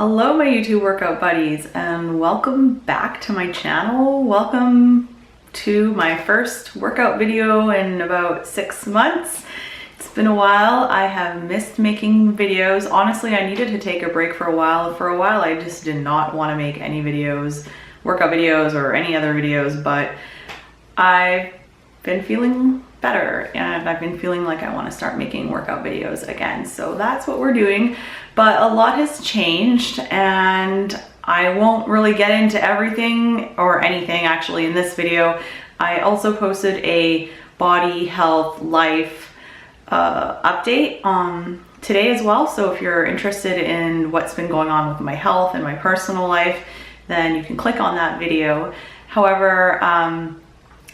Hello my YouTube workout buddies, and welcome back to my channel. Welcome to my first workout video in about 6 months. It's been a while. I have missed making videos. Honestly, I needed to take a break for a while. For a while I just did not want to make any videos, workout videos or any other videos, but I've been feeling better and I've been feeling like I want to start making workout videos again. So that's what we're doing. But a lot has changed and I won't really get into everything or anything actually in this video. I also posted a body, health, life update today as well. So if you're interested in what's been going on with my health and my personal life, then you can click on that video. However,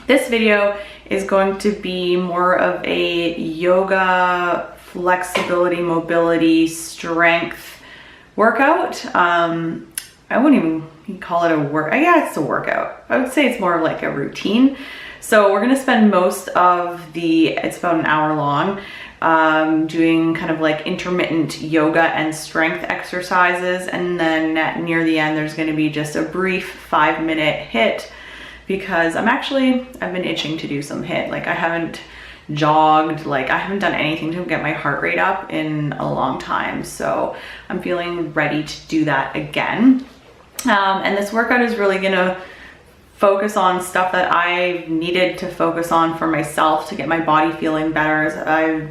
this video is going to be more of a yoga, flexibility, mobility, strength workout. I wouldn't even call it a work. Yeah, it's a workout. I would say it's more of like a routine. So we're gonna spend most of it's about an hour long, doing kind of like intermittent yoga and strength exercises. And then near the end, there's gonna be just a brief 5-minute HIIT, because I've been itching to do some HIIT. Like I haven't jogged, like I haven't done anything to get my heart rate up in a long time. So I'm feeling ready to do that again. And this workout is really gonna focus on stuff that I needed to focus on for myself to get my body feeling better. I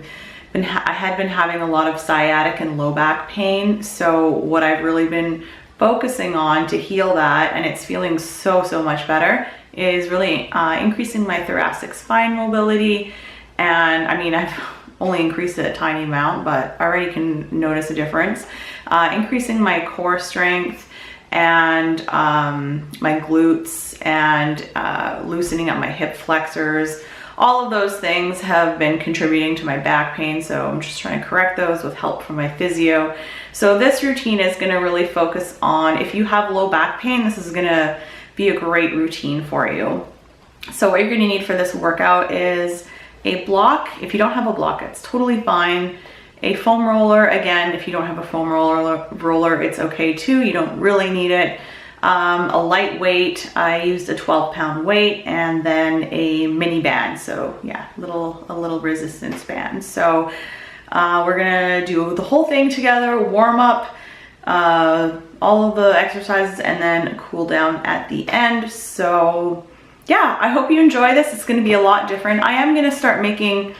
had been having a lot of sciatic and low back pain. So what I've really been focusing on to heal that, and it's feeling so much better, is really increasing my thoracic spine mobility. And I mean, I've only increased it a tiny amount, but I already can notice a difference. Increasing my core strength and my glutes, and loosening up my hip flexors. All of those things have been contributing to my back pain, so I'm just trying to correct those with help from my physio. So this routine is gonna really focus on, if you have low back pain, this is gonna be a great routine for you. So what you're gonna need for this workout is a block. If you don't have a block, it's totally fine. A foam roller, again, if you don't have a foam roller, it's okay too. You don't really need it. A light weight, I used a 12-pound weight, and then a mini band. So yeah, a little resistance band. So we're gonna do the whole thing together, warm up, all of the exercises, and then cool down at the end. So yeah, I hope you enjoy this. It's gonna be a lot different. I am gonna start making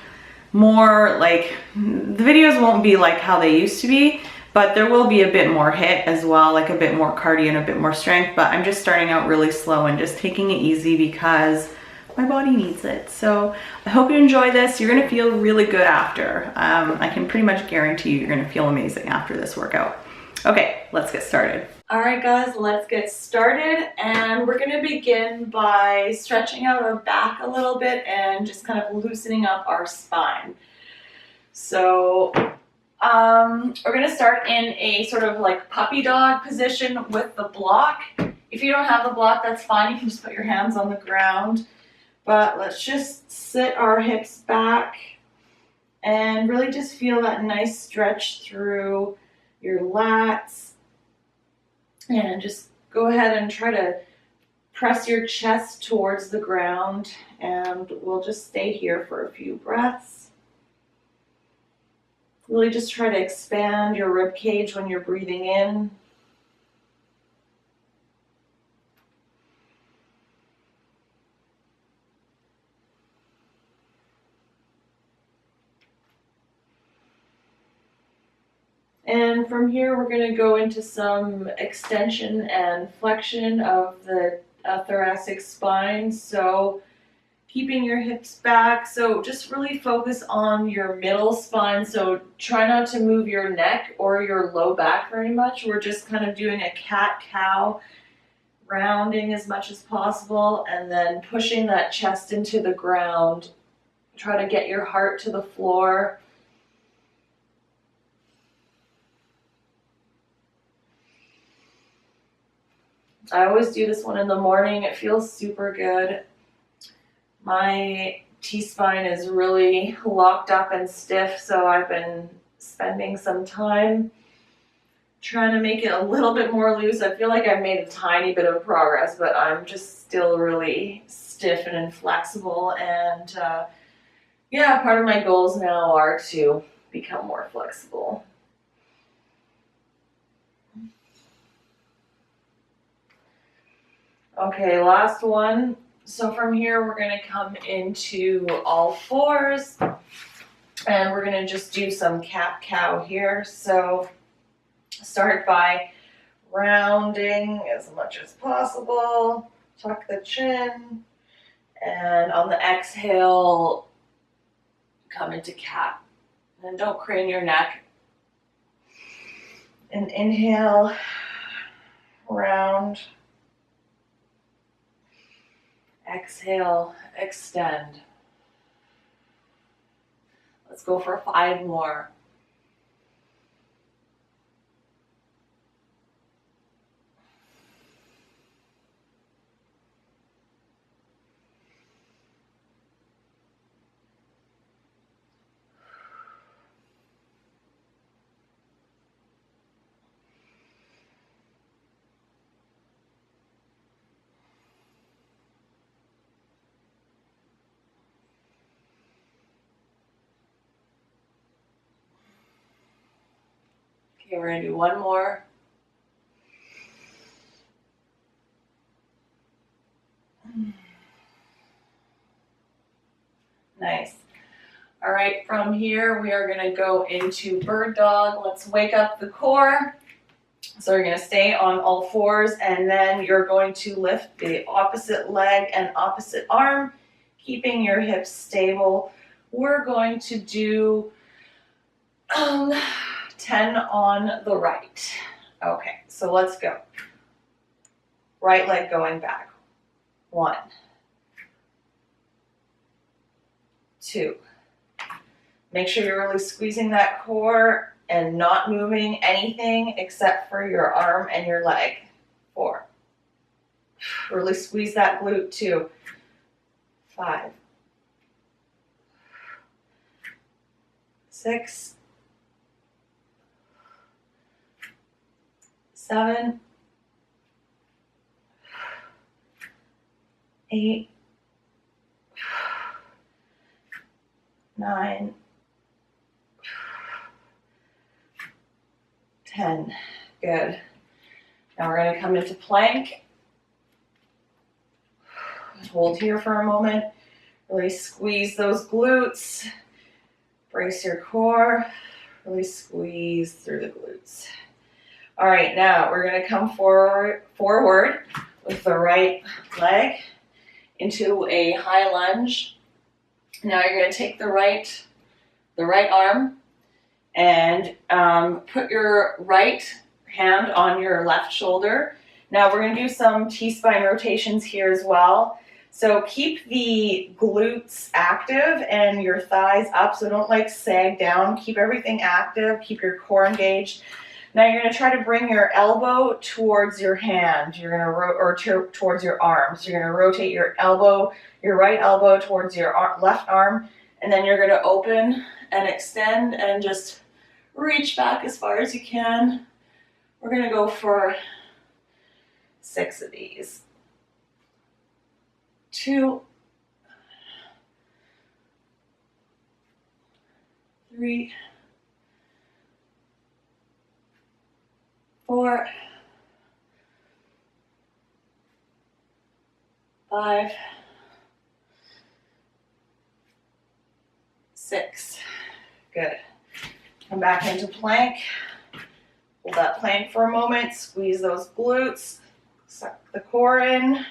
more, like, the videos won't be like how they used to be, but there will be a bit more HIIT as well, like a bit more cardio and a bit more strength. But I'm just starting out really slow and just taking it easy because my body needs it. So I hope you enjoy this. You're gonna feel really good after. I can pretty much guarantee you're gonna feel amazing after this workout. Okay, let's get started. All right guys, let's get started. And we're gonna begin by stretching out our back a little bit and just kind of loosening up our spine. So we're gonna start in a sort of like puppy dog position with the block. If you don't have the block, that's fine. You can just put your hands on the ground. But let's just sit our hips back and really just feel that nice stretch through your lats. And just go ahead and try to press your chest towards the ground, and we'll just stay here for a few breaths. Really just try to expand your rib cage when you're breathing in. And from here, we're going to go into some extension and flexion of the thoracic spine. So keeping your hips back. So just really focus on your middle spine. So try not to move your neck or your low back very much. We're just kind of doing a cat-cow, rounding as much as possible, and then pushing that chest into the ground. Try to get your heart to the floor. I always do this one in the morning. It feels super good. My T-spine is really locked up and stiff, so I've been spending some time trying to make it a little bit more loose. I feel like I've made a tiny bit of progress, but I'm just still really stiff and inflexible. And yeah, part of my goals now are to become more flexible. Okay, last one. So from here, we're gonna come into all fours, and we're gonna just do some cat-cow here. So start by rounding as much as possible, tuck the chin, and on the exhale, come into cat. And don't crane your neck. And inhale, round. Exhale, extend. Let's go for 5 more. Okay, we're gonna do one more. Nice. All right, from here we are gonna go into bird dog. Let's wake up the core. So you're gonna stay on all fours, and then you're going to lift the opposite leg and opposite arm, keeping your hips stable. We're going to do 10 on the right. Okay, so let's go. Right leg going back. 1, 2. Make sure you're really squeezing that core and not moving anything except for your arm and your leg. 4. Really squeeze that glute too. 5, 6, 7, 8, 9, 10. Good. Now we're going to come into plank. Hold here for a moment. Really squeeze those glutes. Brace your core. Really squeeze through the glutes. All right, now we're going to come forward with the right leg into a high lunge. Now you're going to take the right arm and put your right hand on your left shoulder. Now we're going to do some T-spine rotations here as well. So keep the glutes active and your thighs up, so don't like sag down. Keep everything active, keep your core engaged. Now you're going to try to bring your elbow towards your hand. You're going to towards your arm. So you're going to rotate your elbow, your right elbow towards your left arm, and then you're going to open and extend and just reach back as far as you can. We're going to go for 6 of these. 2, 3, 4, 5, 6. Good. Come back into plank. Hold that plank for a moment. Squeeze those glutes. Suck the core in.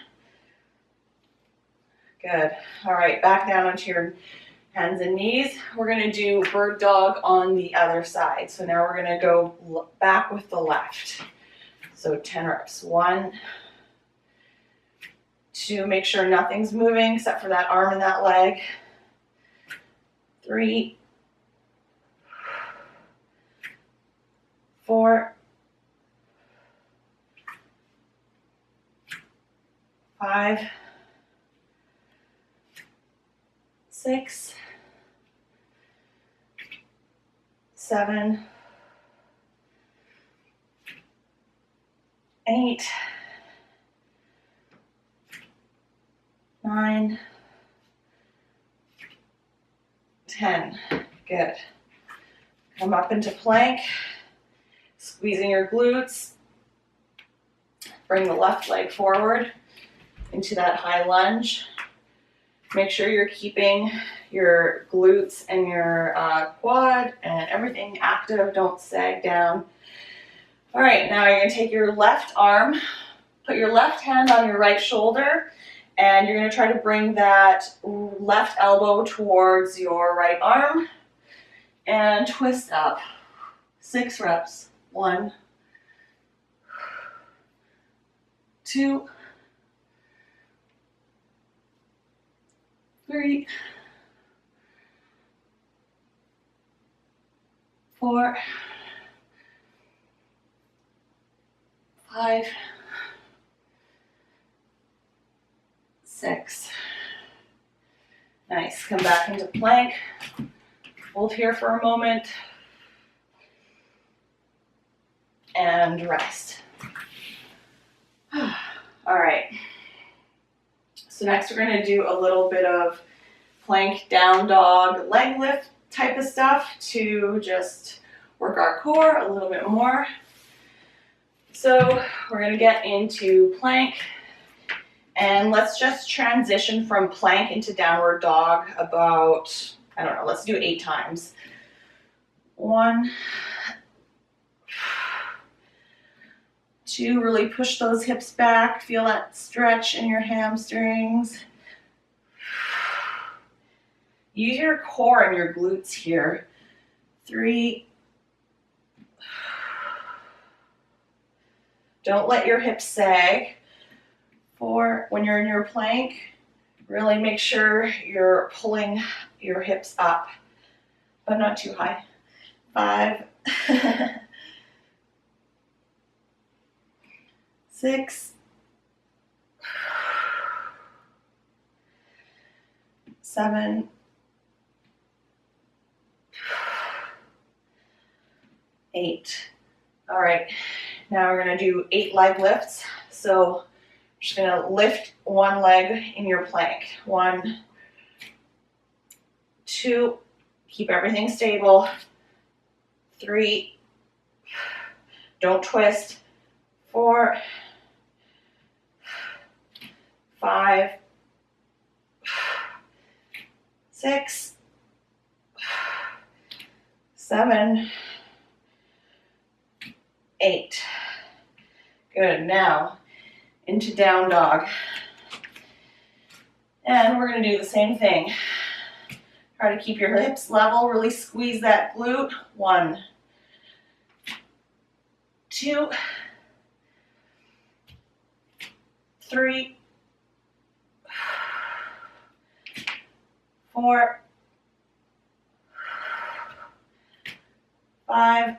Good. All right, back down onto your hands and knees. We're going to do bird dog on the other side. So now we're going to go back with the left. So 10 reps. 1, 2, make sure nothing's moving except for that arm and that leg. 3, 4, 5, 6, 7, 8, 9, 10. Good. Come up into plank, squeezing your glutes. Bring the left leg forward into that high lunge. Make sure you're keeping your glutes and your quad and everything active. Don't sag down. All right, now you're going to take your left arm, put your left hand on your right shoulder, and you're going to try to bring that left elbow towards your right arm and twist up. 6 reps. 1, 2, 3, 4, 5, 6. Nice. Come back into plank. Hold here for a moment. And rest. All right. So next we're going to do a little bit of plank down dog leg lift type of stuff to just work our core a little bit more. So we're going to get into plank, and let's just transition from plank into downward dog about, I don't know, let's do 8 times. 1, 2, really push those hips back, feel that stretch in your hamstrings. Use your core and your glutes here. 3. Don't let your hips sag. 4. When you're in your plank, really make sure you're pulling your hips up, but not too high. 5. 6. 7. 8. All right, now we're going to do 8 leg lifts. So I'm just going to lift one leg in your plank. 1, 2, keep everything stable. 3, don't twist. 4, 5, 6, 7, 8. Good. Now into down dog. And we're going to do the same thing. Try to keep your hips level, really squeeze that glute. 1, 2, 3, 4, 5,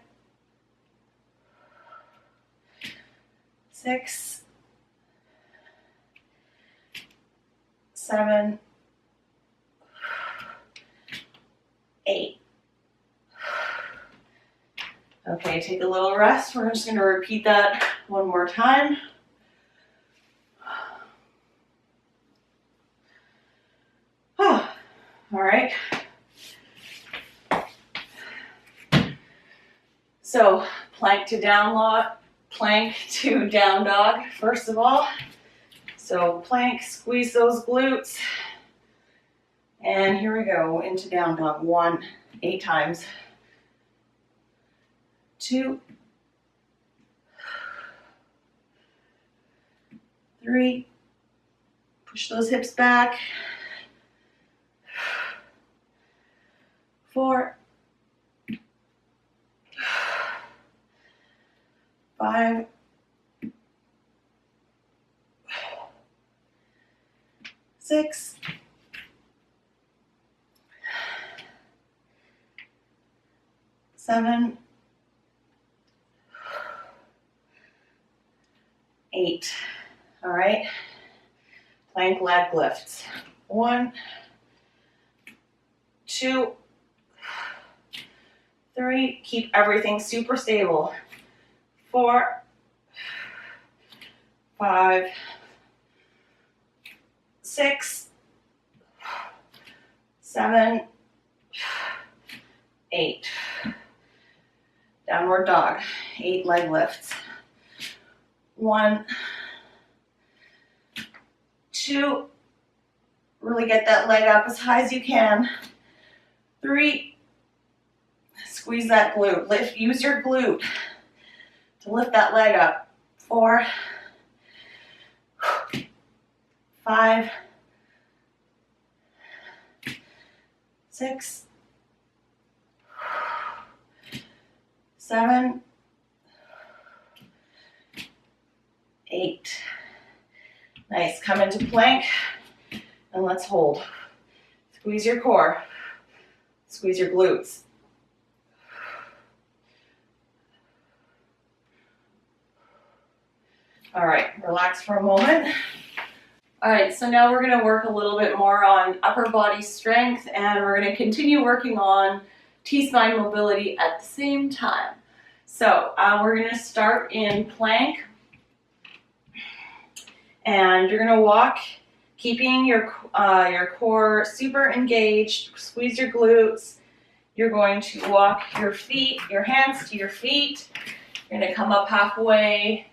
6, 7, 8. Okay, take a little rest. We're just going to repeat that one more time. All right. So plank to down dog, first of all. So plank, squeeze those glutes. And here we go, into down dog. 1, 8 times. 2, 3, push those hips back. 4, 5, 6, 7, 8. All right. Plank leg lifts. 1, 2, 3. Keep everything super stable. 4, 5, 6, 7, 8. Downward dog, 8 leg lifts. 1, 2, really get that leg up as high as you can. 3, squeeze that glute. Use your glute to lift that leg up. 4, 5, 6, 7, 8. Nice. Come into plank and let's hold. Squeeze your core. Squeeze your glutes. All right, relax for a moment. All right, so now we're going to work a little bit more on upper body strength, and we're going to continue working on T-spine mobility at the same time. So we're going to start in plank, and you're going to walk, keeping your core super engaged. Squeeze your glutes. You're going to walk your feet, your hands to your feet. You're going to come up halfway,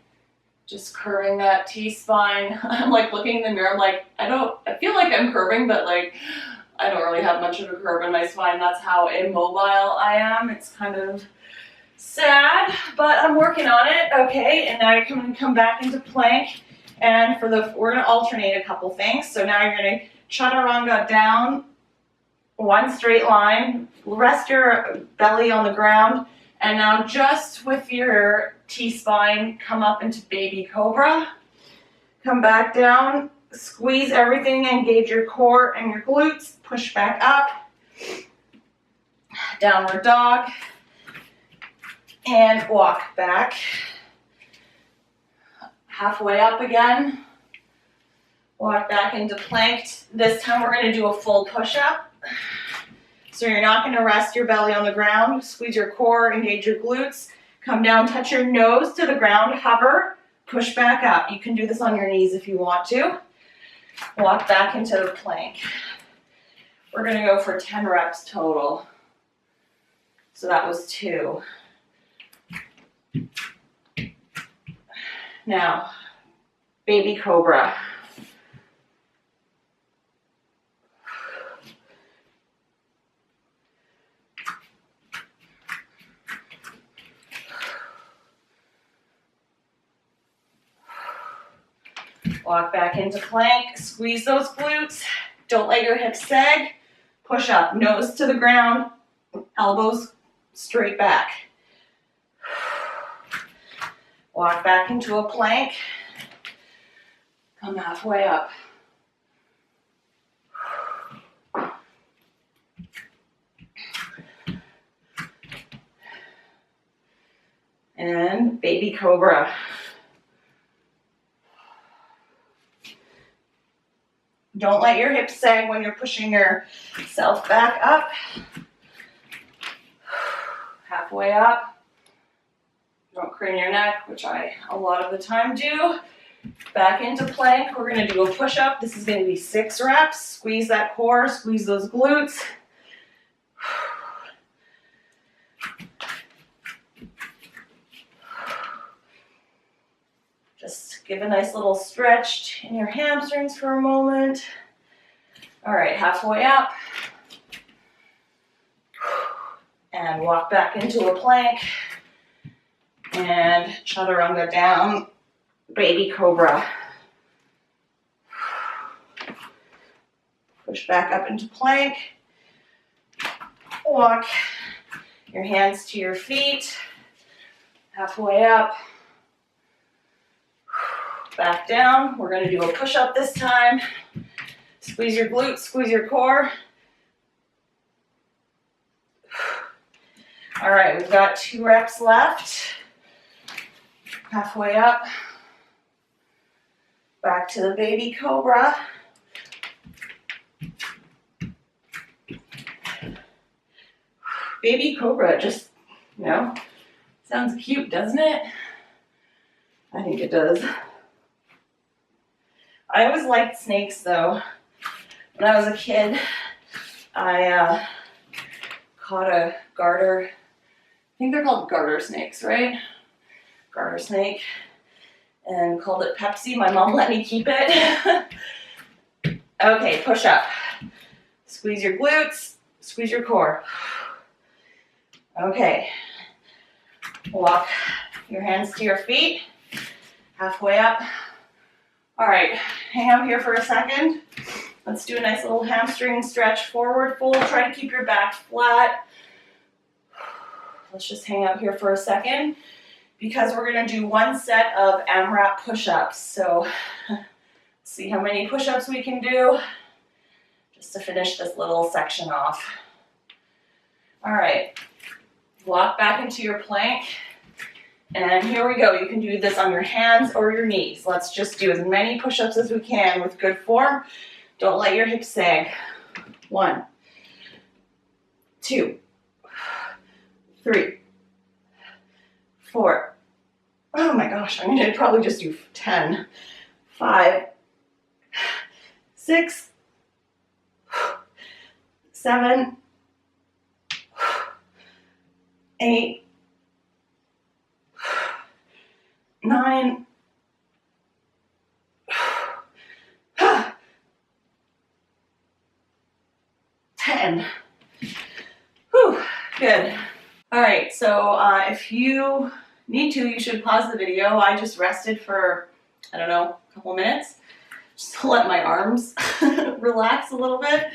just curving that T-spine. I'm like looking in the mirror, I'm like, I feel like I'm curving, but like, I don't really have much of a curve in my spine. That's how immobile I am. It's kind of sad, but I'm working on it. Okay, and now you're going to come back into plank, and we're going to alternate a couple things. So now you're going to chaturanga down, one straight line, rest your belly on the ground, and now just with your T-spine, come up into baby cobra. Come back down, squeeze everything, engage your core and your glutes, push back up, downward dog, and walk back. Halfway up again, walk back into plank. This time we're going to do a full push-up. So you're not going to rest your belly on the ground, squeeze your core, engage your glutes, come down, touch your nose to the ground, hover, push back up. You can do this on your knees if you want to. Walk back into the plank. We're going to go for 10 reps total. So that was 2. Now, baby cobra. Walk back into plank, squeeze those glutes, don't let your hips sag, push up, nose to the ground, elbows straight back. Walk back into a plank, come halfway up. And baby cobra. Don't let your hips sag when you're pushing yourself back up. Halfway up. Don't crane your neck, which I a lot of the time do. Back into plank. We're going to do a push-up. This is going to be 6 reps. Squeeze that core, squeeze those glutes. Just give a nice little stretch in your hamstrings for a moment. All right, halfway up. And walk back into a plank. And chaturanga down, baby cobra. Push back up into plank. Walk your hands to your feet. Halfway up. Back down. We're going to do a push-up this time. Squeeze your glutes, squeeze your core. All right, we've got 2 reps left. Halfway up. Back to the baby cobra. Baby cobra just, sounds cute, doesn't it? I think it does. I always liked snakes though. When I was a kid, I caught a garter. I think they're called garter snakes, right? Garter snake. And called it Pepsi. My mom let me keep it. Okay, push up. Squeeze your glutes, squeeze your core. Okay. Walk your hands to your feet, halfway up. All right, hang out here for a second. Let's do a nice little hamstring stretch, forward fold. Try to keep your back flat. Let's just hang out here for a second because we're gonna do one set of AMRAP push-ups. So see how many push-ups we can do just to finish this little section off. All right, walk back into your plank. And here we go. You can do this on your hands or your knees. Let's just do as many push-ups as we can with good form. Don't let your hips sag. 1, 2, 3, 4. Oh my gosh, I'm gonna probably just do 10, 5, 6, 7, 8, 9, 10. Whew, good. All right, so if you need to, you should pause the video. I just rested for, I don't know, a couple minutes, just to let my arms relax a little bit.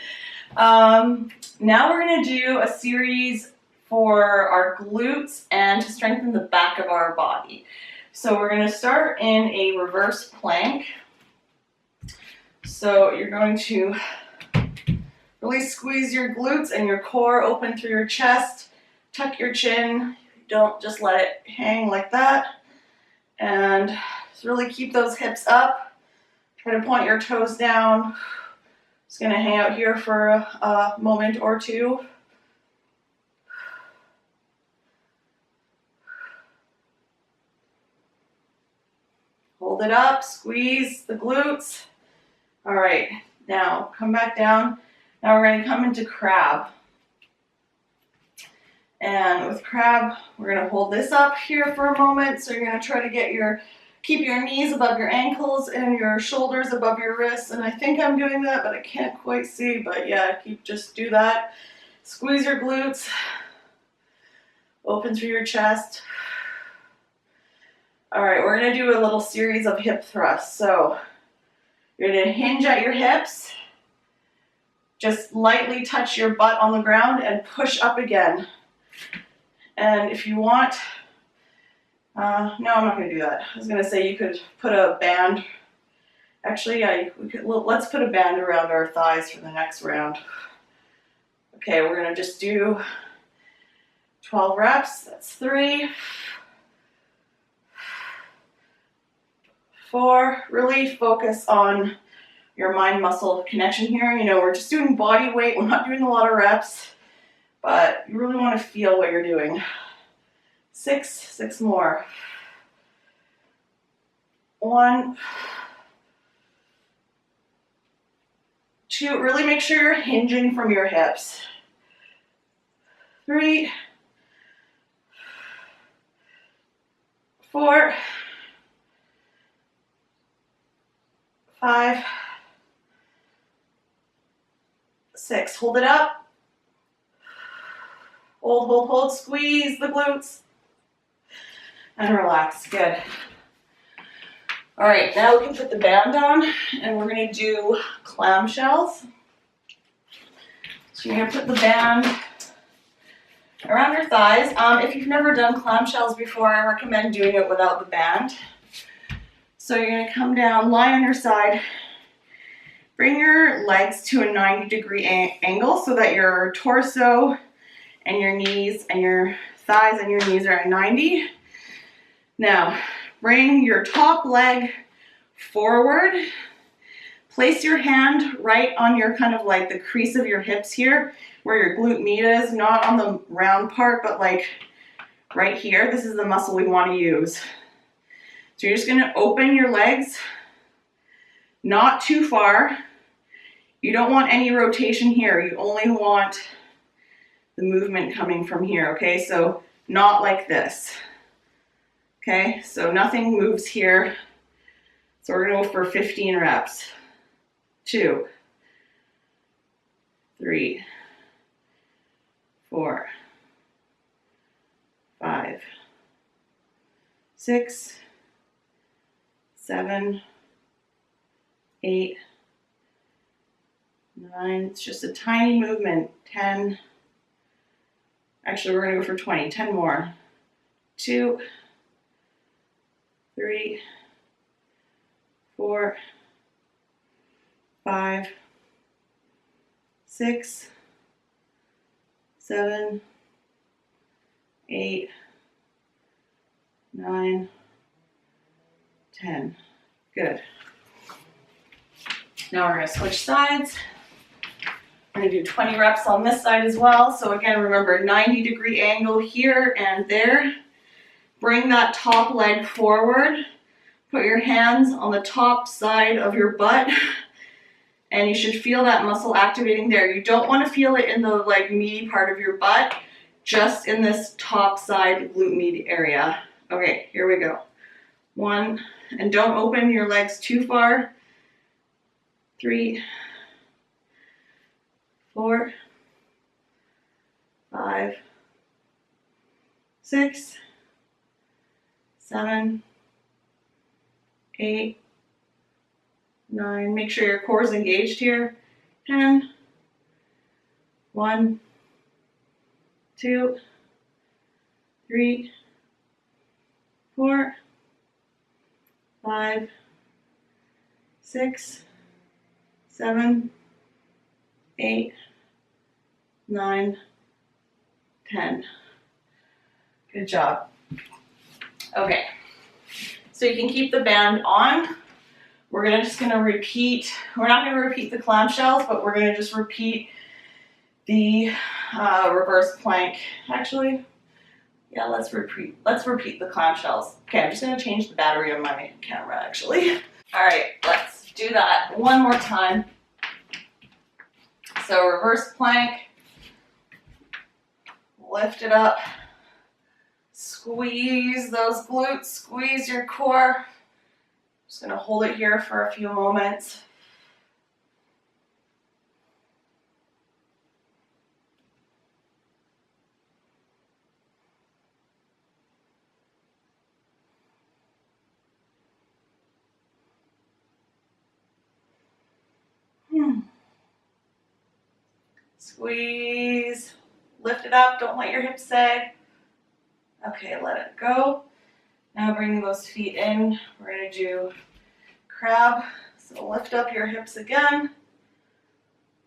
Now we're gonna do a series for our glutes and to strengthen the back of our body. So we're gonna start in a reverse plank. So you're going to really squeeze your glutes and your core open through your chest. Tuck your chin. Don't just let it hang like that. And just really keep those hips up. Try to point your toes down. Just gonna hang out here for a moment or two. Hold it up, squeeze the glutes. All right, now come back down. Now we're going to come into crab. And with crab, we're going to hold this up here for a moment. So you're going to try to keep your knees above your ankles and your shoulders above your wrists. And I think I'm doing that, but I can't quite see. But yeah, just do that. Squeeze your glutes. Open through your chest. All right, we're going to do a little series of hip thrusts. So you're going to hinge at your hips. Just lightly touch your butt on the ground and push up again. And if you want, no, I'm not going to do that. I was going to say you could put a band. Actually, yeah, let's put a band around our thighs for the next round. Okay, we're going to just do 12 reps. That's 3, 4. Really focus on your mind-muscle connection here. You know, we're just doing body weight. We're not doing a lot of reps, but you really want to feel what you're doing. 6 more. 1, 2. Really make sure you're hinging from your hips. 3, 4, 5, 6. Hold it up. Hold, hold, hold. Squeeze the glutes. And relax. Good. All right, now we can put the band on and we're going to do clamshells. So you're going to put the band around your thighs. If you've never done clamshells before, I recommend doing it without the band. So you're going to come down, lie on your side. Bring your legs to a 90-degree angle so that your torso and your knees and your thighs and your knees are at 90. Now, bring your top leg forward. Place your hand right on your kind of like the crease of your hips here, where your glute med is, not on the round part, but like right here. This is the muscle we want to use. So you're just going to open your legs Not too far. You don't want any rotation here. You only want the movement coming from here, okay? So not like this, okay? So nothing moves here. So we're gonna go for 15 reps. 2, 3, 4, 5, 6, 7, 8, 9. It's just a tiny movement. 10. Actually, we're gonna go for 20. 10 more. 2, 3, 4, 5, 6, 7, 8, 9, 10. Good. Now we're going to switch sides. I'm going to do 20 reps on this side as well. So again, remember 90-degree angle here and there. Bring that top leg forward. Put your hands on the top side of your butt. And you should feel that muscle activating there. You don't want to feel it in the like meaty part of your butt, just in this top side glute med area. Okay, here we go. 1, and don't open your legs too far. 3, 4, 5, 6, 7, 8, 9. Make sure your core is engaged here. 10. 1, 2, 3, 4, 5, 6, 7, 8, 9, 10. Good job. Okay, so you can keep the band on. We're just gonna repeat, we're not gonna repeat the clamshells, but we're gonna just repeat the reverse plank. Actually, yeah, let's repeat the clamshells. Okay, I'm just gonna change the battery on my camera actually. All right, let's do that one more time. So reverse plank, lift it up, squeeze those glutes, squeeze your core. Just gonna hold it here for a few moments. Squeeze, lift it up, don't let your hips sag. Okay, let it go. Now bring those feet in. We're gonna do crab. So lift up your hips again.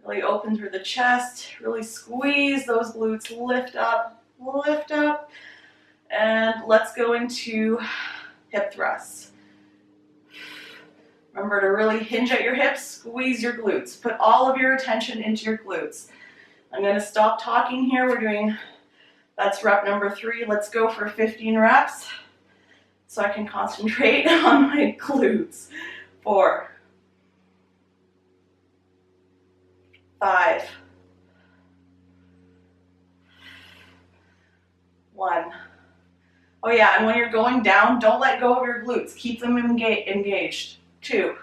Really open through the chest. Really squeeze those glutes. Lift up, lift up. And let's go into hip thrusts. Remember to really hinge at your hips, squeeze your glutes. Put all of your attention into your glutes. I'm gonna stop talking here. We're doing, that's rep number 3. Let's go for 15 reps so I can concentrate on my glutes. 4, 5, 1. Oh yeah, and when you're going down, don't let go of your glutes. Keep them engaged. 2.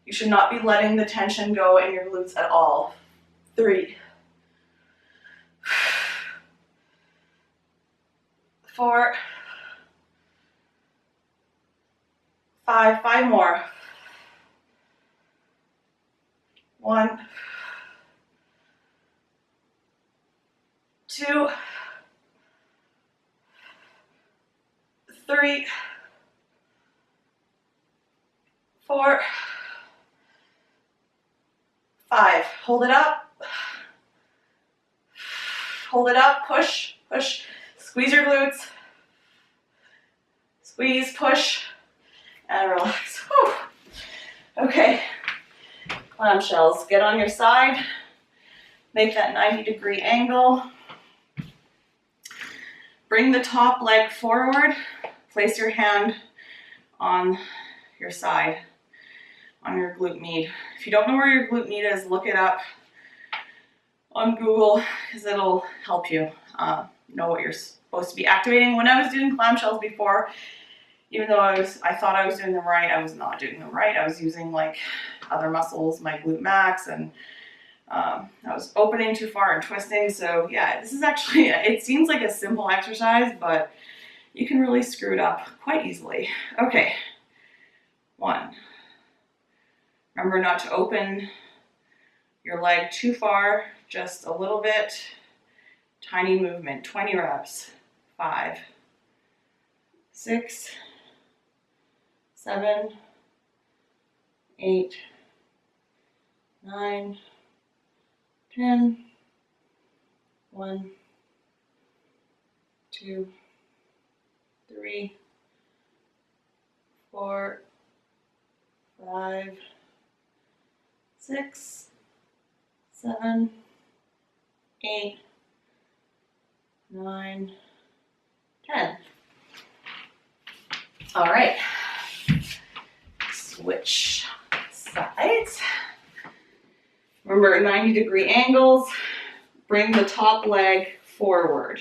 You should not be letting the tension go in your glutes at all. 3, 4, 5, 5 more. 1, 2, 3, 4, 5. Hold it up. Hold it up. Push, push. Squeeze your glutes. Squeeze, push, and relax. Whew. Okay. Clamshells. Get on your side. Make that 90-degree angle. Bring the top leg forward. Place your hand on your side, on your glute med. If you don't know where your glute med is, look it up on Google because it'll help you know what you're supposed to be activating. When I was doing clamshells before, even though I thought I was doing them right, I was not doing them right. I was using like other muscles, my glute max, and I was opening too far and twisting. So yeah, this is actually, it seems like a simple exercise, but you can really screw it up quite easily. Okay, 1. Remember not to open your leg too far, just a little bit. Tiny movement, 20 reps. 5, 6, 7, 8, 9, 10, 1, 2, 3, 4, 5, 6, 7, 8, 9, 10. All right, switch sides. Remember 90-degree angles, bring the top leg forward.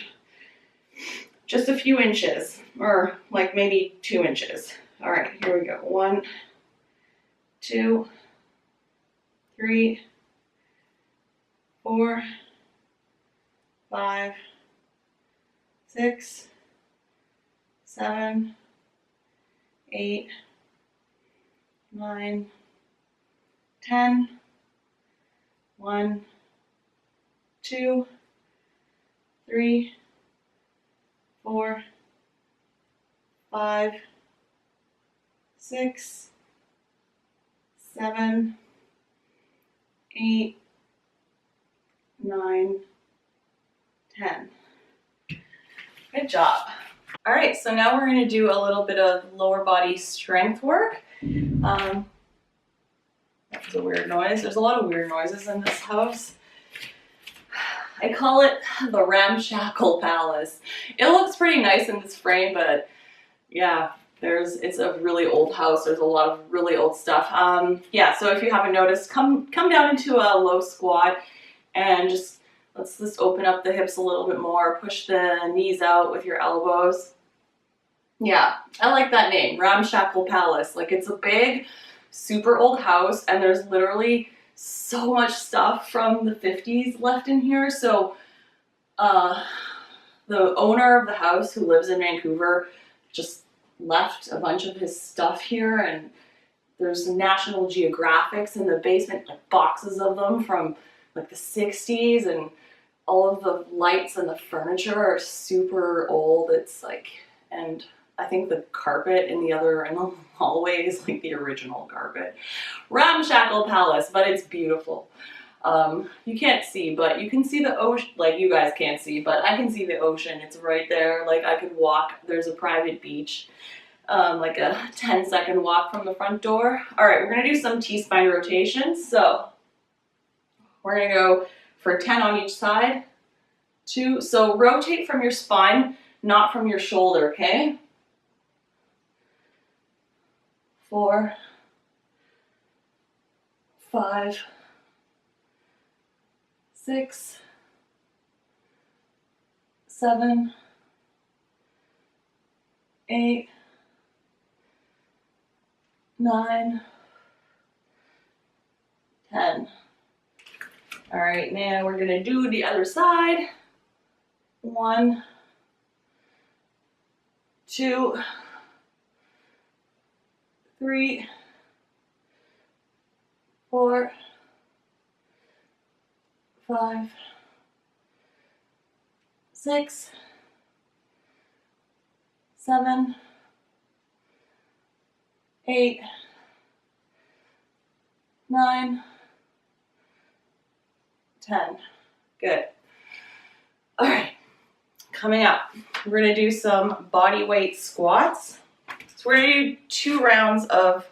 Just a few inches, or like maybe 2 inches. All right, here we go. 1, 2, 3, 4, 5, 6, 7, 8, 9, 10. 1, 2, 3, 4, 5, 6, 7, 8, 9, 10. Good job. All right, so now we're going to do a little bit of lower body strength work. That was a weird noise. There's a lot of weird noises in this house. I call it the Ramshackle Palace. It looks pretty nice in this frame, but yeah, it's a really old house. There's a lot of really old stuff. Yeah, so if you haven't noticed, come down into a low squat and let's just open up the hips a little bit more. Push the knees out with your elbows. Yeah, I like that name, Ramshackle Palace. Like, it's a big, super old house, and there's literally so much stuff from the 50s left in here. So the owner of the house, who lives in Vancouver, just left a bunch of his stuff here, and there's National Geographics in the basement, like boxes of them from like the 60s, and all of the lights and the furniture are super old. It's like, and I think the carpet in the hallway is like the original carpet. Ramshackle Palace, but it's beautiful. You can't see, but you can see the ocean. Like, you guys can't see, but I can see the ocean. It's right there. Like, I could walk. There's a private beach, like a 10-second walk from the front door. All right, we're gonna do some T-spine rotations. So we're gonna go for 10 on each side. 2. So rotate from your spine, not from your shoulder. Okay. 4, 5, 6, 7, 8, 9, 10. All right, now we're gonna do the other side. 1, 2, 3, 4, 5, 6, 7, 8, 9, 10. Good. All right, coming up, we're gonna do some body weight squats. So we're gonna do 2 rounds of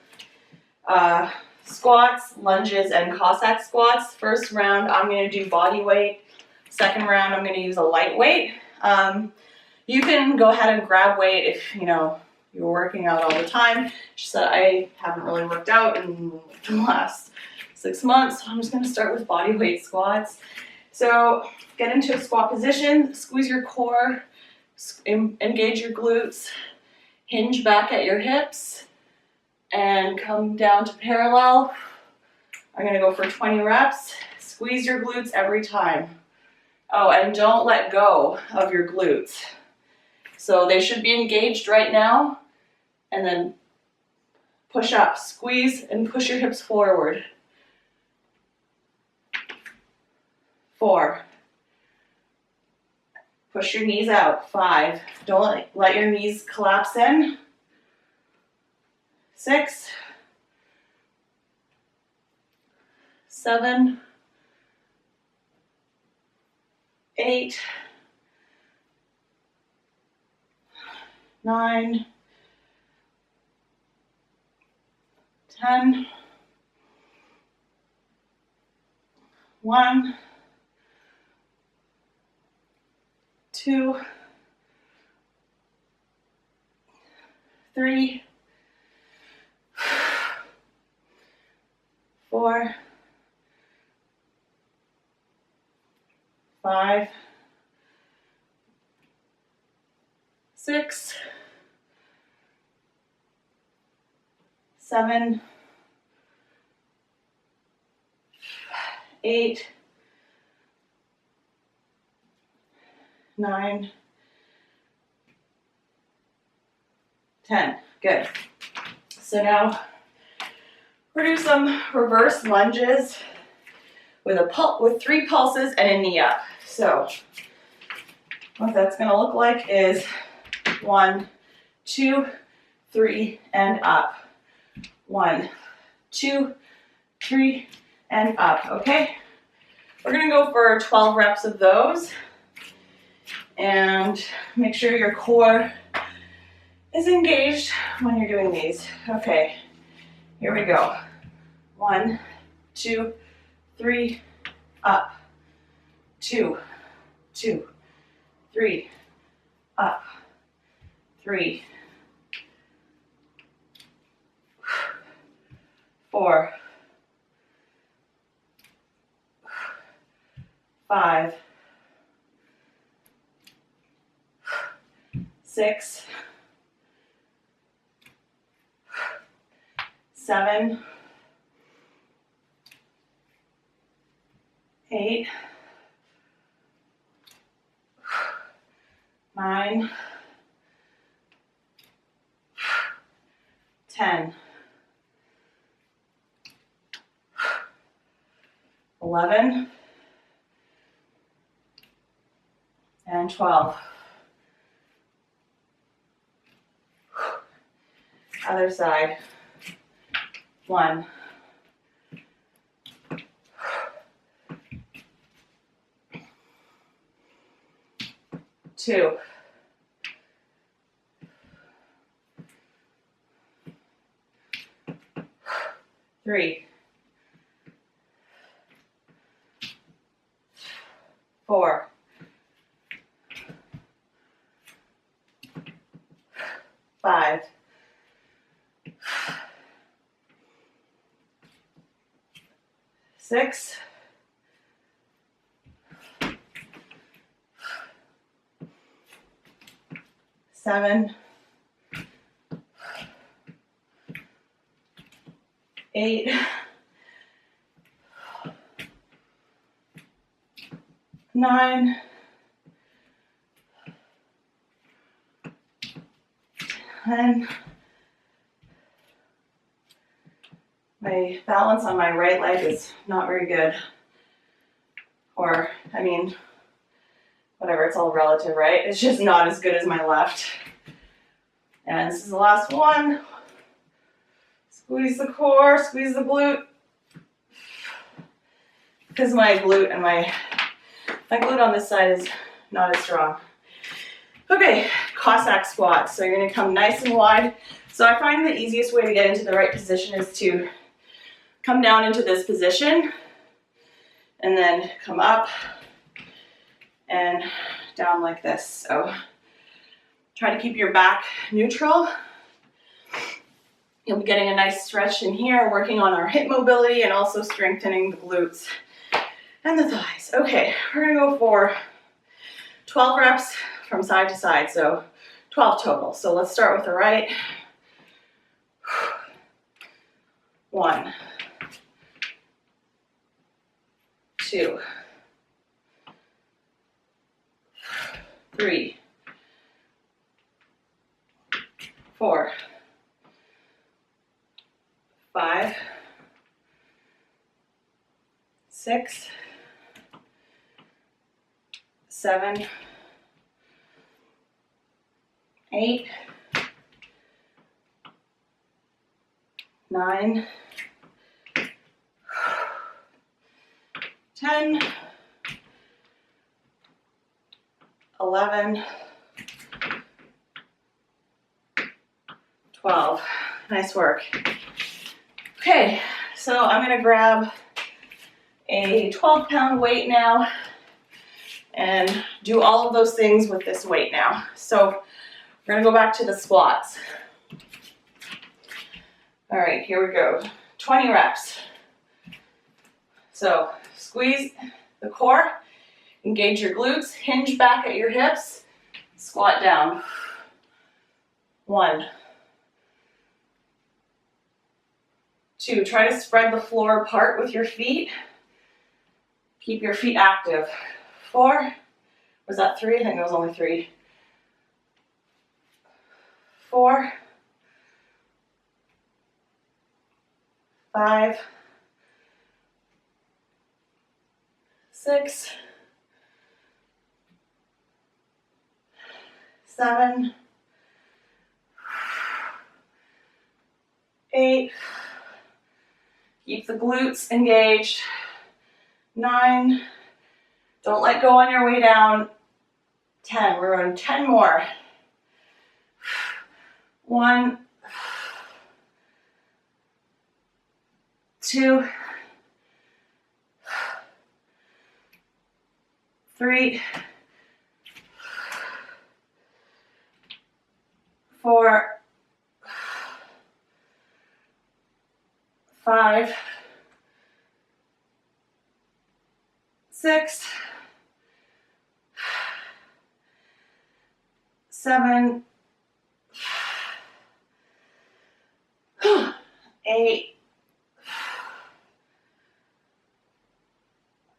squats, lunges, and Cossack squats. First round, I'm gonna do body weight. Second round, I'm gonna use a light weight. You can go ahead and grab weight if, you know, you're working out all the time. Just that I haven't really worked out in the last 6 months. So I'm just gonna start with body weight squats. So get into a squat position, squeeze your core, engage your glutes, hinge back at your hips, and come down to parallel. I'm gonna go for 20 reps. Squeeze your glutes every time. Oh, and don't let go of your glutes. So they should be engaged right now. And then push up, squeeze and push your hips forward. 4. Push your knees out. 5. Don't let your knees collapse in. 6. 7. 8. 9. 10. 1. 2. 3. 4. 5. 6. 7. 8. 9. 10. Good. So now we're gonna do some reverse lunges with 3 pulses and a knee up. So what that's gonna look like is 1, 2, 3, and up. 1, 2, 3, and up. Okay? We're gonna go for 12 reps of those. And make sure your core is engaged when you're doing these. Okay, here we go. 1, 2, 3, up. 2, 2, 3, up. 3, 4, 5, 6, 7, 8, 9, 10, 11, and 12. Other side. 1, 2, 3, 4, 5, 6, 7, 8, 9, 10. My balance on my right leg is not very good. Or, I mean, whatever, it's all relative, right? It's just not as good as my left. And this is the last one. Squeeze the core, squeeze the glute. Because my glute and my glute on this side is not as strong. Okay, Cossack squats. So you're gonna come nice and wide. So I find the easiest way to get into the right position is to come down into this position and then come up and down like this. So try to keep your back neutral You'll be getting a nice stretch in here, working on our hip mobility and also strengthening the glutes and the thighs. Okay, we're gonna go for 12 reps from side to side, so 12 total. So let's start with the right. 1, 2, 3, 4, 5, 6, 7, 8, 9, 10, 11, 12. Nice work. Okay, so I'm gonna grab a 12-pound weight now and do all of those things with this weight now. So we're gonna go back to the squats. All right, here we go. 20 reps. So squeeze the core, engage your glutes, hinge back at your hips, squat down. 1, 2, try to spread the floor apart with your feet. Keep your feet active. 4, was that 3? I think it was only 3. 4, 5, 6, 7, 8, keep the glutes engaged. 9, don't let go on your way down. 10, we're running 10 more. 1, 2, 3, 4, 5, 6, 7, 8,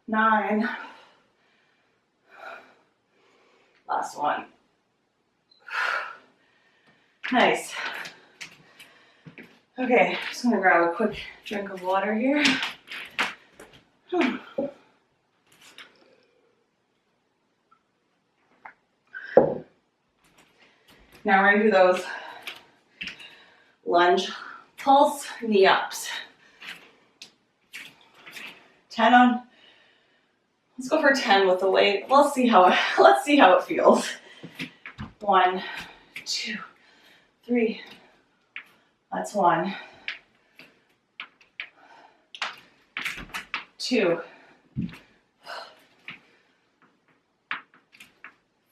9, last one. Nice. Okay, just gonna grab a quick drink of water here. Now we're gonna do those lunge pulse knee ups. 10 on, let's go for 10 with the weight. Let's see how it feels. 1, 2, 3, that's 1. 2,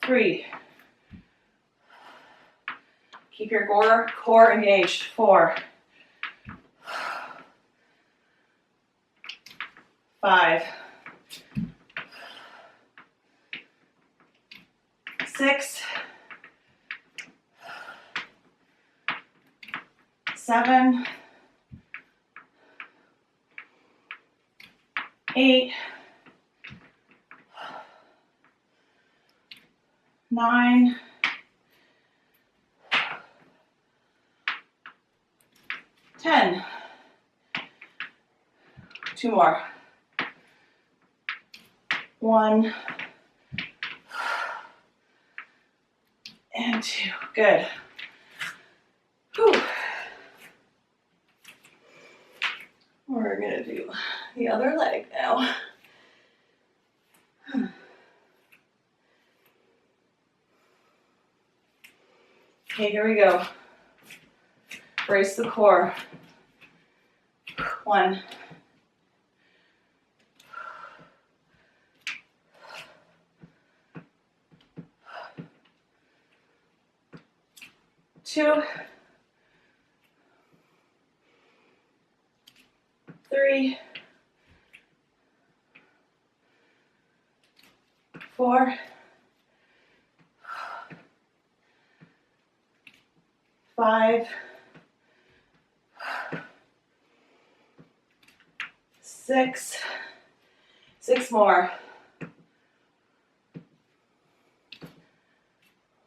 3, keep your core engaged. 4, 5, 6, 7, 8, 9, 10. 2 more. 1 and 2. Good. Whew. We're gonna do the other leg now. Okay, here we go. Brace the core. 1, 2, 3, 4, 5, 6, 6 more.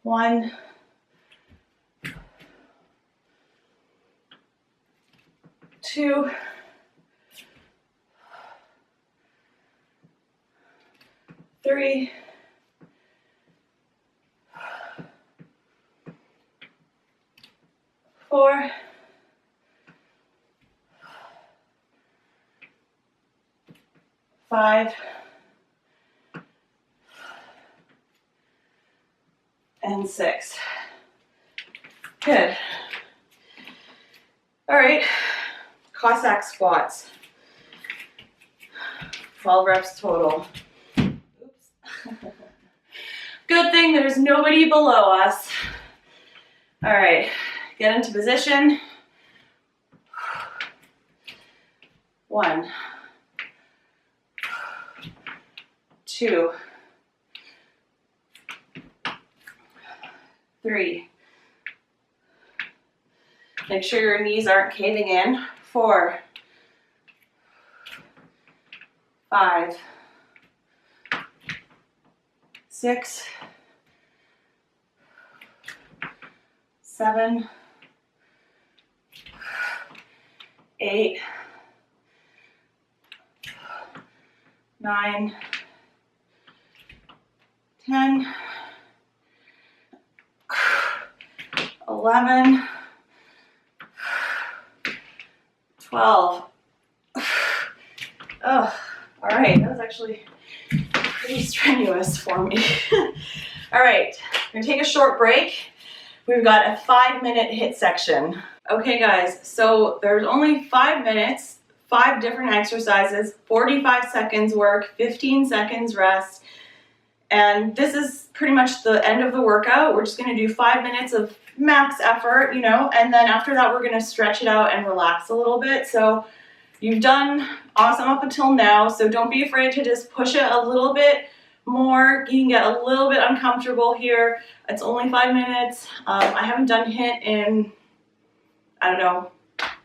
1, 2, 3, 4, 5, and 6. Good. All right, Cossack squats. 12 reps total. Oops. Good thing there's nobody below us. All right, get into position. 1, 2, 3. Make sure your knees aren't caving in. 4, 5, 6, 7, 8, 9, 10, 11, 12. Oh, all right, that was actually pretty strenuous for me. All right, we're gonna take a short break. We've got a 5-minute HIIT section. Okay guys, so there's only 5 minutes, 5 different exercises, 45 seconds work, 15 seconds rest. And this is pretty much the end of the workout. We're just gonna do 5 minutes of max effort, you know, and then after that, we're gonna stretch it out and relax a little bit. So you've done awesome up until now, so don't be afraid to just push it a little bit more. You can get a little bit uncomfortable here. It's only 5 minutes. I haven't done HIIT in, I don't know,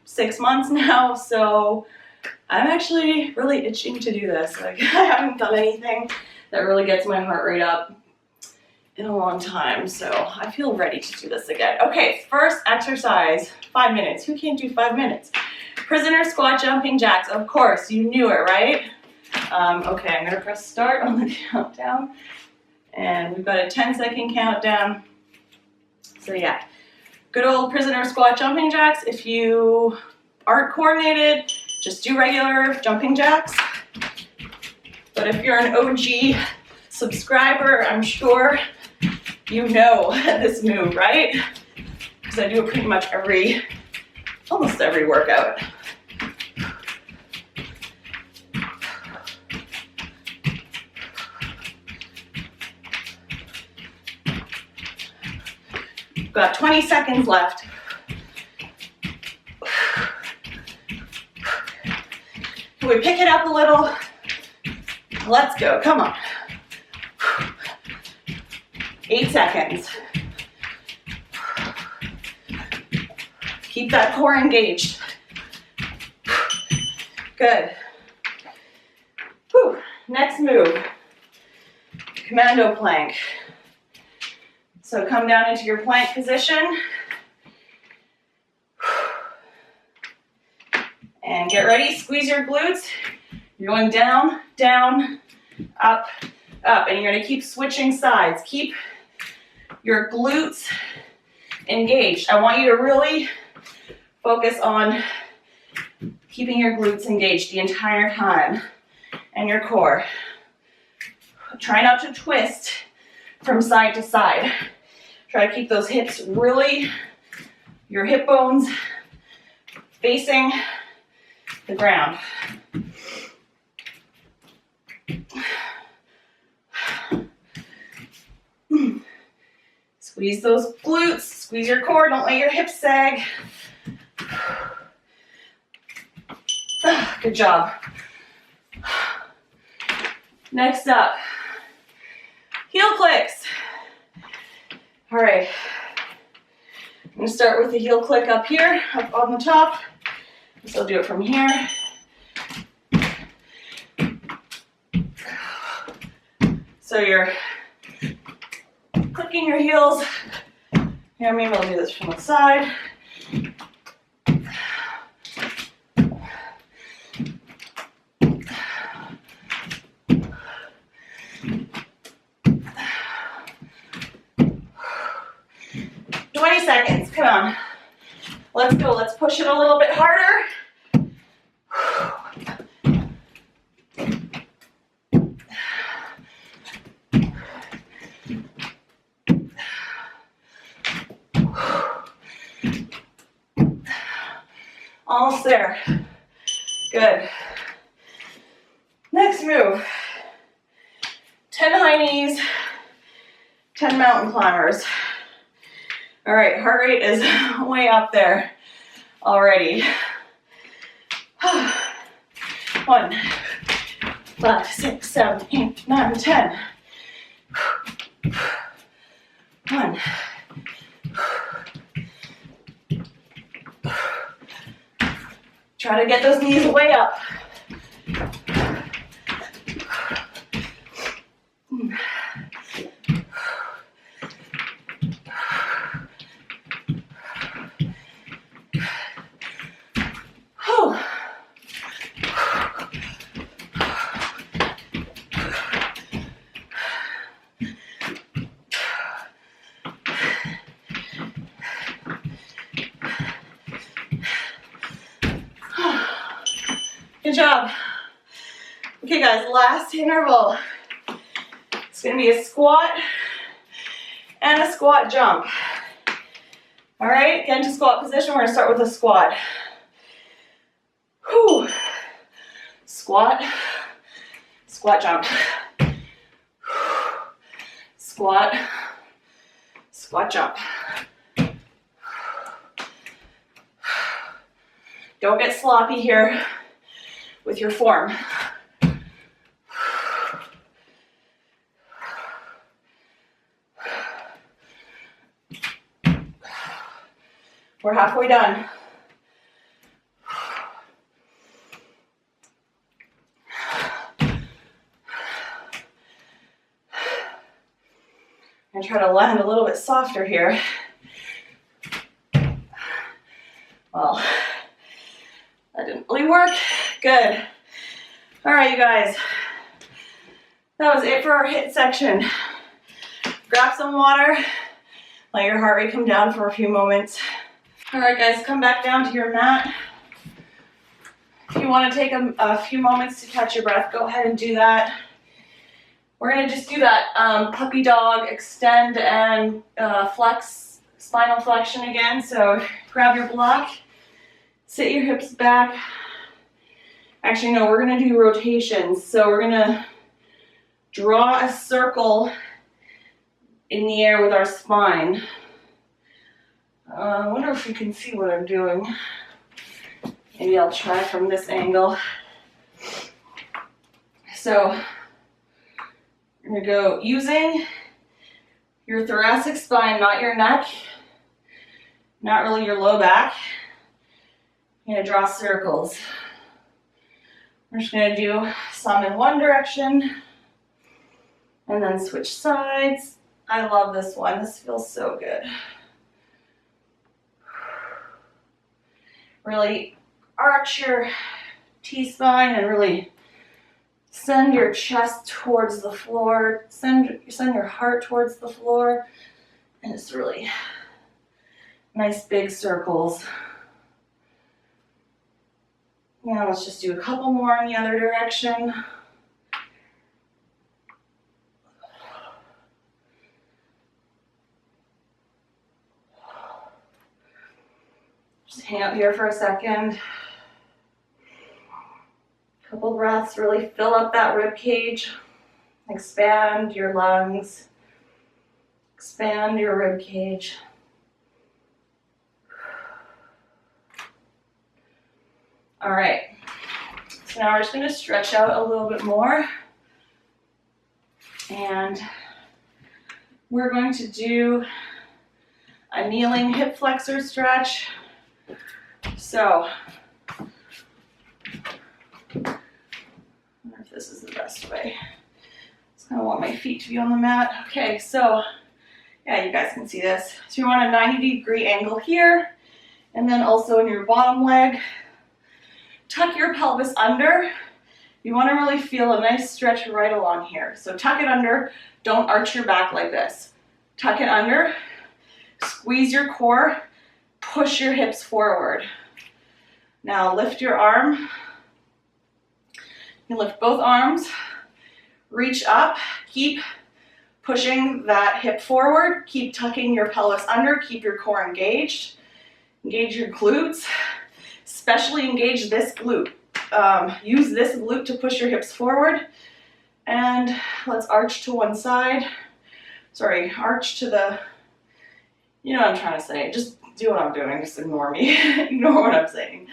6 months now, so I'm actually really itching to do this. Like, I haven't done anything that really gets my heart rate up in a long time, so I feel ready to do this again. Okay, first exercise, 5 minutes. Who can't do 5 minutes? Prisoner squat jumping jacks. Of course, you knew it, right? Okay, I'm gonna press start on the countdown, and we've got a 10-second countdown. So yeah, good old prisoner squat jumping jacks. If you aren't coordinated, just do regular jumping jacks. But if you're an OG subscriber, I'm sure you know this move, right? Because I do it pretty much almost every workout. We've got 20 seconds left. Can we pick it up a little? Let's go, come on. 8 seconds. Keep that core engaged. Good. Whew. Next move, Commando Plank. So come down into your plank position. And get ready, squeeze your glutes. You're going down, down, up, up. And you're gonna keep switching sides. Keep your glutes engaged. I want you to really focus on keeping your glutes engaged the entire time and your core. Try not to twist from side to side. Try to keep those hips really, your hip bones facing the ground. Squeeze those glutes, squeeze your core, don't let your hips sag. Good job. Next up, heel clicks. All right, I'm gonna start with the heel click up here, up on the top. So I'll do it from here. So you're clicking your heels. Here, maybe I'll do this from the side. Seconds, come on. Let's go, let's push it a little bit harder. Almost there. Good. Next move. 10 high knees, 10 mountain climbers. All right, heart rate is way up there already. 1, 5, 6, 7, 8, 9, 10. 1. Try to get those knees way up. Good job. Okay guys, last interval. It's gonna be a squat and a squat jump. All right, get into squat position. We're gonna start with a squat. Whew. Squat, squat jump. Squat, squat jump. Don't get sloppy here with your form. We're halfway done. And try to land a little bit softer here. Well, that didn't really work. Good. All right, you guys. That was it for our HIIT section. Grab some water. Let your heart rate come down for a few moments. All right, guys, come back down to your mat. If you want to take a few moments to catch your breath, go ahead and do that. We're going to just do that puppy dog, extend and flex, spinal flexion again. So grab your block, sit your hips back. Actually, no, we're going to do rotations. So we're going to draw a circle in the air with our spine. I wonder if you can see what I'm doing. Maybe I'll try from this angle. So you're going to go using your thoracic spine, not your neck, not really your low back. You're going to draw circles. We're just going to do some in one direction and then switch sides. I love this one. This feels so good. Really arch your T-spine and really send your chest towards the floor. Send your heart towards the floor. And it's really nice big circles. Now let's just do a couple more in the other direction. Just hang out here for a second. Couple breaths, really fill up that rib cage. Expand your lungs. Expand your rib cage. All right. So now we're just going to stretch out a little bit more. And we're going to do a kneeling hip flexor stretch. So, I wonder if this is the best way. I don't want my feet to be on the mat. Okay, so yeah, you guys can see this. So you want a 90-degree angle here, and then also in your bottom leg. Tuck your pelvis under. You want to really feel a nice stretch right along here. So tuck it under. Don't arch your back like this. Tuck it under. Squeeze your core. Push your hips forward. Now lift your arm. You lift both arms. Reach up. Keep pushing that hip forward. Keep tucking your pelvis under. Keep your core engaged. Engage your glutes. Especially engage this glute. Use this glute to push your hips forward. And let's arch to one side. Sorry, arch to the, you know what I'm trying to say. Just do what I'm doing, just ignore me. Ignore what I'm saying.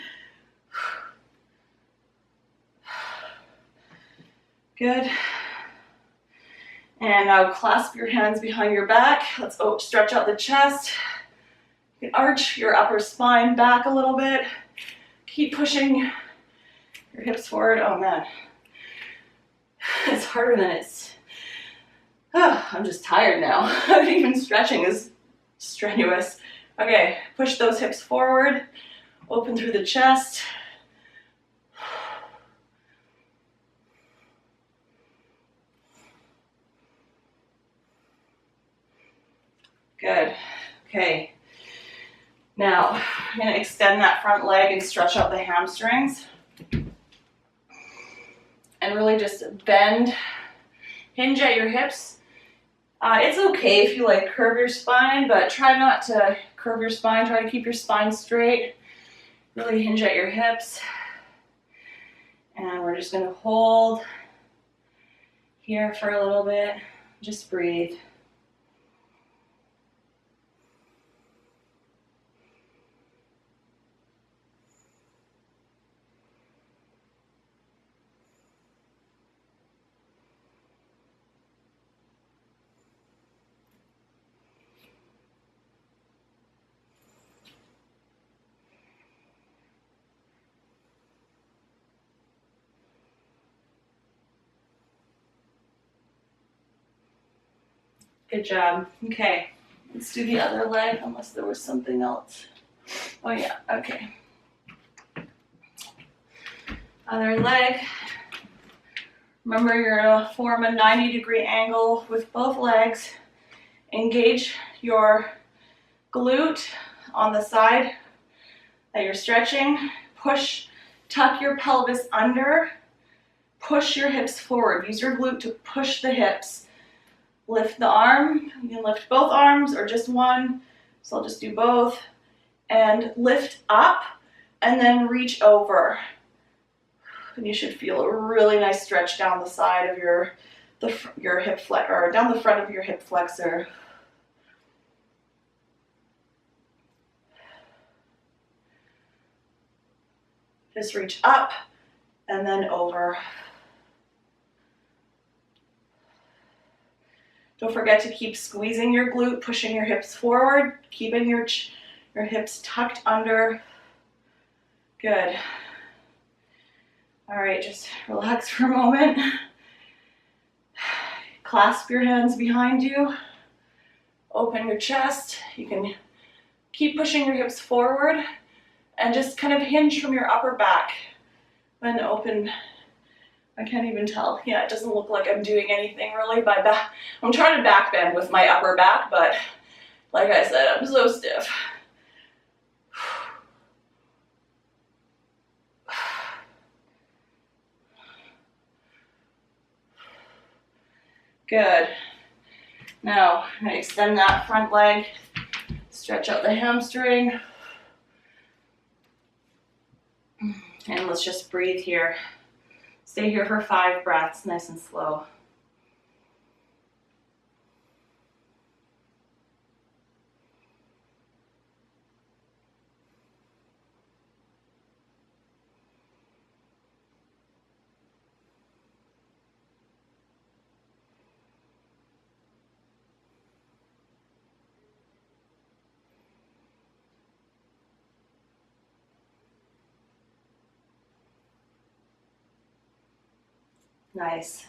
Good. And now clasp your hands behind your back. Let's stretch out the chest. You can arch your upper spine back a little bit. Keep pushing your hips forward. Oh man, it's harder than it's, I'm just tired now. Even stretching is strenuous. Okay, push those hips forward, open through the chest. Good, okay. Now, I'm going to extend that front leg and stretch out the hamstrings. And really just bend, hinge at your hips. It's okay if you like curve your spine, but try not to curve your spine. Try to keep your spine straight. Really hinge at your hips. And we're just going to hold here for a little bit. Just breathe. Good job. Okay, let's do the other leg, unless there was something else. Oh yeah, okay. Other leg. Remember, you're gonna form a 90-degree angle with both legs. Engage your glute on the side that you're stretching. Push, tuck your pelvis under. Push your hips forward. Use your glute to push the hips. Lift the arm. You can lift both arms or just one. So I'll just do both. And lift up and then reach over. And you should feel a really nice stretch down the side of your hip flex, or down the front of your hip flexor. Just reach up and then over. Don't forget to keep squeezing your glute, pushing your hips forward, keeping your hips tucked under. Good. All right, just relax for a moment. Clasp your hands behind you. Open your chest. You can keep pushing your hips forward and just kind of hinge from your upper back. When open, I can't even tell. Yeah, it doesn't look like I'm doing anything really. I'm trying to back bend with my upper back, but like I said, I'm so stiff. Good. Now, I'm gonna extend that front leg, stretch out the hamstring, and let's just breathe here. Stay here for 5 breaths, nice and slow. Nice.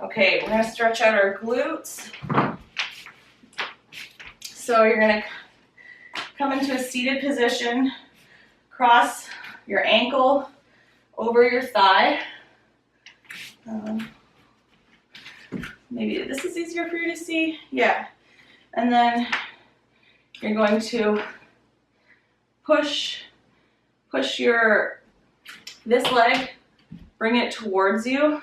Okay, we're gonna stretch out our glutes. So you're gonna come into a seated position, cross your ankle over your thigh. Maybe this is easier for you to see. Yeah. And then you're going to push this leg, bring it towards you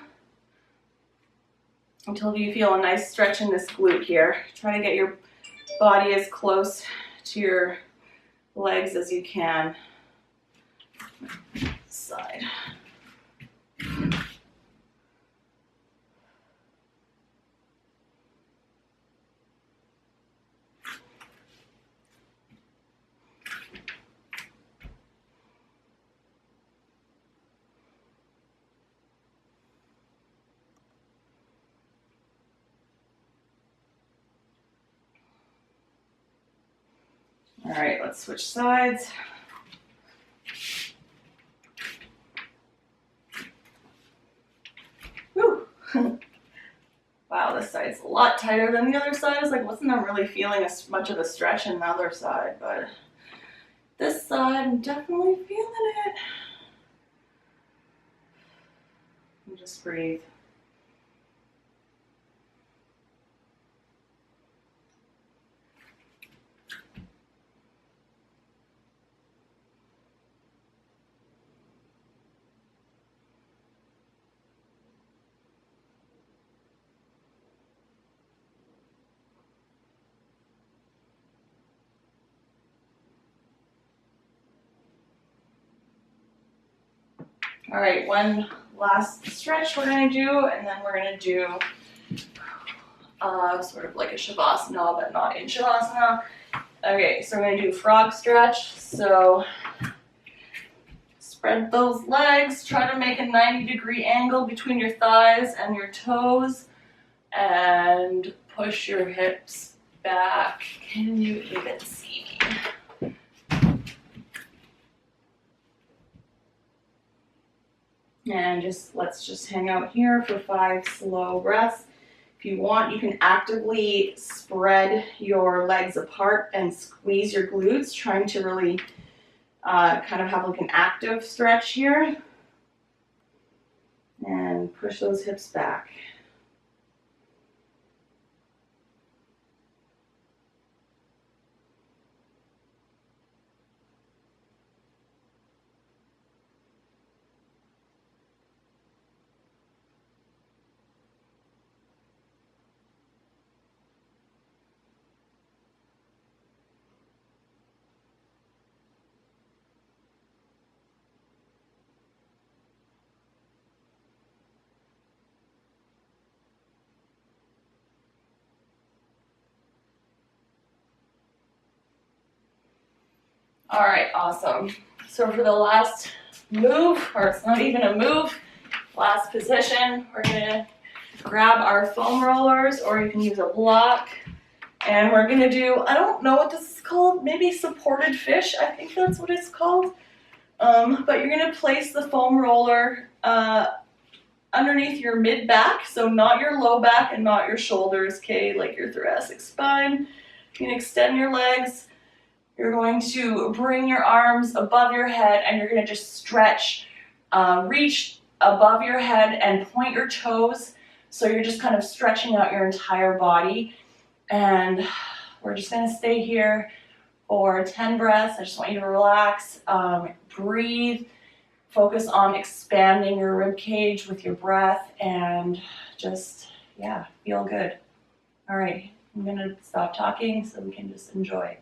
until you feel a nice stretch in this glute here. Try to get your body as close to your legs as you can. Side. All right, let's switch sides. Whew. Wow, this side's a lot tighter than the other side. It's like, wasn't really feeling as much of a stretch in the other side, but this side, I'm definitely feeling it. And just breathe. All right, one last stretch we're gonna do, and then we're gonna do sort of like a shavasana, but not in shavasana. Okay, so we're gonna do frog stretch. So spread those legs, try to make a 90-degree angle between your thighs and your toes, and push your hips back. Can you even see me? And let's just hang out here for 5 slow breaths. If you want, you can actively spread your legs apart and squeeze your glutes, trying to really kind of have like an active stretch here. And push those hips back. All right, awesome. So for the last move, or it's not even a move, last position, we're gonna grab our foam rollers, or you can use a block, and we're gonna do, I don't know what this is called, maybe supported fish, I think that's what it's called. But you're gonna place the foam roller underneath your mid back, so not your low back and not your shoulders, okay, like your thoracic spine. You can extend your legs. You're going to bring your arms above your head, and you're gonna just stretch, reach above your head and point your toes. So you're just kind of stretching out your entire body. And we're just gonna stay here for 10 breaths. I just want you to relax, breathe, focus on expanding your rib cage with your breath, and just, yeah, feel good. All right, I'm gonna stop talking so we can just enjoy.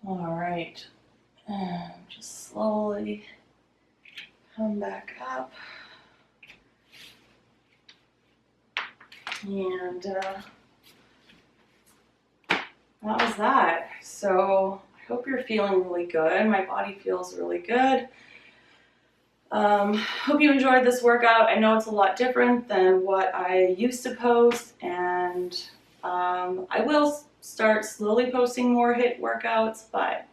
All right, and just slowly come back up. And that was that. So I hope you're feeling really good. My body feels really good. Hope you enjoyed this workout. I know it's a lot different than what I used to post, and I will start slowly posting more HIIT workouts, but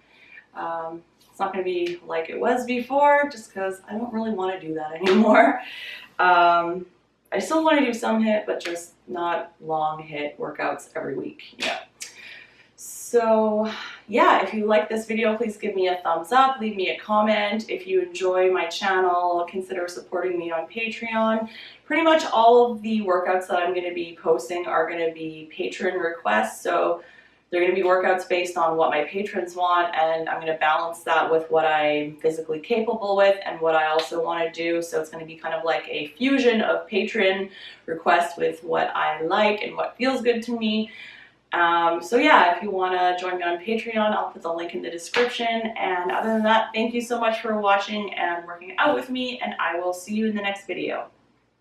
it's not going to be like it was before, just because I don't really want to do that anymore. I still want to do some HIIT, but just not long HIIT workouts every week. Yeah. So yeah, if you like this video, please give me a thumbs up, leave me a comment. If you enjoy my channel, consider supporting me on Patreon. Pretty much all of the workouts that I'm going to be posting are going to be patron requests. So they're going to be workouts based on what my patrons want, and I'm going to balance that with what I'm physically capable with and what I also want to do. So it's going to be kind of like a fusion of patron requests with what I like and what feels good to me. So yeah, if you want to join me on Patreon, I'll put the link in the description. And other than that, thank you so much for watching and working out with me, and I will see you in the next video.